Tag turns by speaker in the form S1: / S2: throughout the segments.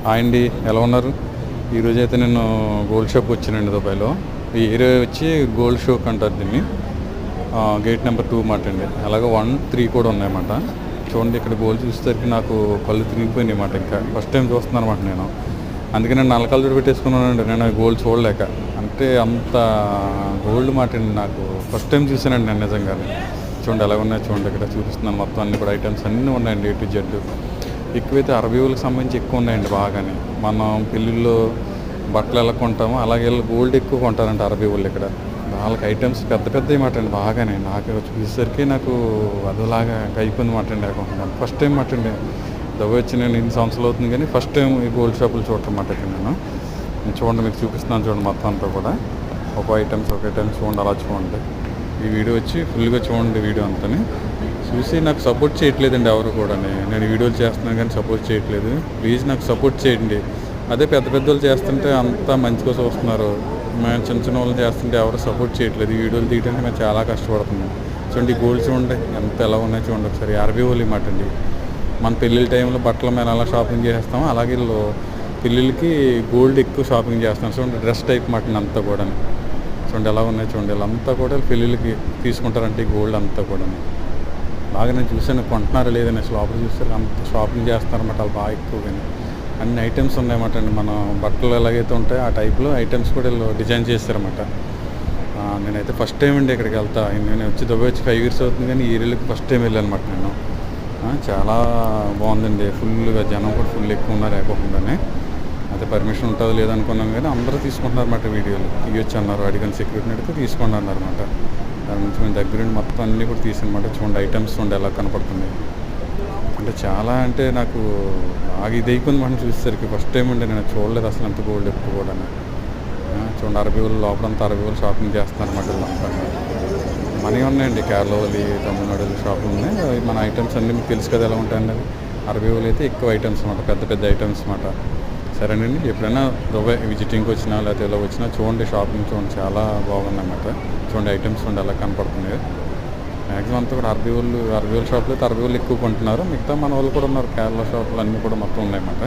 S1: Hi అండి, ఎలా ఉన్నారు? ఈరోజు అయితే నేను గోల్డ్ షాప్ వచ్చానండి దుబాయ్లో. ఈ ఏరియా వచ్చి గోల్డ్ షోక్ అంటారు దీన్ని. గేట్ నెంబర్ 2 మాట అండి. అలాగే 1, 3 కూడా ఉన్నాయన్నమాట. చూడండి, ఇక్కడ గోల్డ్ చూసేసరికి నాకు కళ్ళు తిరిగిపోయినాయి అన్నమాట. ఇంకా ఫస్ట్ టైం చూస్తున్నాను అనమాట నేను. అందుకే నేను నల్లకళ్ళు జోడు పెట్టేసుకున్నానండి. నేను గోల్డ్ చూడలేక, అంటే అంత గోల్డ్ మాట అండి. నాకు ఫస్ట్ టైం చూసానండి నేను నిజంగానే. చూడండి ఎలా ఉన్నాయో చూడండి, ఇక్కడ చూపిస్తున్నాను మొత్తం అన్ని కూడా ఐటమ్స్ అన్నీ ఉన్నాయండి A to Z. ఎక్కువైతే అరబీ వాళ్ళకి సంబంధించి ఎక్కువ ఉన్నాయండి బాగానే. మనం పెళ్ళిళ్ళు బట్టలు ఎలా కొంటామో అలాగే వీళ్ళు గోల్డ్ ఎక్కువ కొంటారంట అరబీ వాళ్ళు ఇక్కడ. వాళ్ళకి ఐటమ్స్ పెద్ద పెద్దవి మాట అండి బాగానే. నాకు చూసేసరికి నాకు అదోలాగా అయిపోయింది మాట అండి. అనుకుంటున్నాను ఫస్ట్ టైం మాట అండి దుబాయ్ వచ్చి నేను ఇన్ని సంవత్సరాలు అవుతుంది, కానీ ఫస్ట్ టైం ఈ గోల్డ్ షాపులు చూడటం మాట ఇక్కడ నేను. చూడండి, మీకు చూపిస్తున్నాను చూడండి మొత్తం అంతా కూడా. ఒక ఐటమ్స్ చూడండి, అలా చూడండి. ఈ వీడియో వచ్చి ఫుల్గా చూడండి, వీడియో అంతని చూసి నాకు సపోర్ట్ చేయట్లేదండి ఎవరు కూడా. నేను వీడియోలు చేస్తున్నాను కానీ సపోర్ట్ చేయట్లేదు. ప్లీజ్ నాకు సపోర్ట్ చేయండి. అదే పెద్ద వాళ్ళు చేస్తుంటే అంతా మంచిగా చూస్తున్నారు. మేము చిన్న చిన్న వాళ్ళు చేస్తుంటే ఎవరు సపోర్ట్ చేయట్లేదు. ఈ వీడియోలు తీయడానికి మేము చాలా కష్టపడుతున్నాం. చూడండి, గోల్డ్ చూడండి ఎంత ఎలా ఉన్నాయో చూడండి ఒకసారి. అరబీ వాళ్ళు మాట అండి. మన పెళ్ళిళ్ళ టైంలో బట్టల మీద ఎలా షాపింగ్ చేస్తామో అలాగే వీళ్ళు పెళ్ళిళ్ళకి గోల్డ్ ఎక్కువ షాపింగ్ చేస్తాం. చూడండి, డ్రెస్ టైప్ మాట అంతా కూడా. చూడండి ఎలా ఉన్నాయి చూడండి. వీళ్ళంతా కూడా పెళ్ళిళ్ళకి తీసుకుంటారంటే గోల్డ్ అంతా కూడా. బాగా నేను చూసాను, కొంటున్నారా లేదని అసలు లోపల చూస్తారు అంత షాపింగ్ చేస్తారన్నమాట. వాళ్ళు బాగా ఎక్కువగానే అన్ని ఐటమ్స్ ఉన్నాయన్నమాట అండి. మన బట్టలు ఎలాగైతే ఉంటాయో ఆ టైప్లో ఐటమ్స్ కూడా వీళ్ళు డిజైన్ చేస్తారన్నమాట. నేనైతే ఫస్ట్ టైం అండి ఇక్కడికి వెళ్తా. నేను వచ్చి దుబాయ్ వచ్చి 5 years అవుతుంది, కానీ ఈ ఏరియాకి ఫస్ట్ టైం వెళ్ళాను అనమాట నేను. చాలా బాగుందండి. ఫుల్గా జనం కూడా ఫుల్ ఎక్కువ ఉన్నారు లేకపోకుండానే. అయితే పర్మిషన్ ఉంటుందో లేదనుకున్నాం, కానీ అందరూ తీసుకుంటున్నారు అన్నమాట. వీడియోలు తీయొచ్చు అన్నారు, అడిగిన సెక్యూరిటీని అడిగితే తీసుకోండి అన్నారన్నమాట. దాని నుంచి మేము దగ్గరుండి మొత్తం అన్నీ కూడా తీసానమాట. చూడండి ఐటమ్స్ చూడండి ఎలా కనపడుతున్నాయి. అంటే చాలా అంటే నాకు బాగా ఇది అయిపోయింది మనం చూసేసరికి. ఫస్ట్ టైం అండి, నేను చూడలేదు అసలు అంత గోల్డ్ ఎక్కువ కూడా. చూడండి, అరబీ వాళ్ళు లోపలంతా అరబీ వాళ్ళు షాపింగ్ చేస్తారన్నమాట. వీళ్ళంతా మనీ ఉన్నాయండి. కేరళ వాళ్ళు, తమిళనాడు షాపులు ఉన్నాయి. మన ఐటమ్స్ అన్నీ మీకు తెలుసు కదా ఎలా ఉంటాయండి. అరబీ వాళ్ళు అయితే ఎక్కువ ఐటమ్స్ అన్నమాట, పెద్ద పెద్ద ఐటమ్స్ అన్నమాట. సరేనండి, ఎప్పుడైనా దుబాయ్ విజిటింగ్కి వచ్చినా లేకపోతే ఇలా వచ్చినా చూడండి, షాపింగ్ చూడండి చాలా బాగుందన్నమాట. చూడండి ఐటమ్స్ చూడండి ఎలా కనపడుతున్నాయి. మ్యాక్సిమం అంతా కూడా అరబీ వాళ్ళ షాపులు అయితే అరబీ వాళ్ళు ఎక్కువ కొంటున్నారు. మిగతా మన వాళ్ళు కూడా ఉన్నారు. కేరళ షాపులు అన్నీ కూడా మొత్తం ఉన్నాయన్నమాట.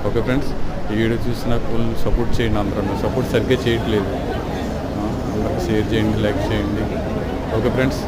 S1: ఓకే ఫ్రెండ్స్, ఈ వీడియో చూసి నాకు ఫుల్ సపోర్ట్ చేయండి. అందరూ సపోర్ట్ సరిగ్గా చేయట్లేదు. అందరికీ షేర్ చేయండి, లైక్ చేయండి. Okay friends.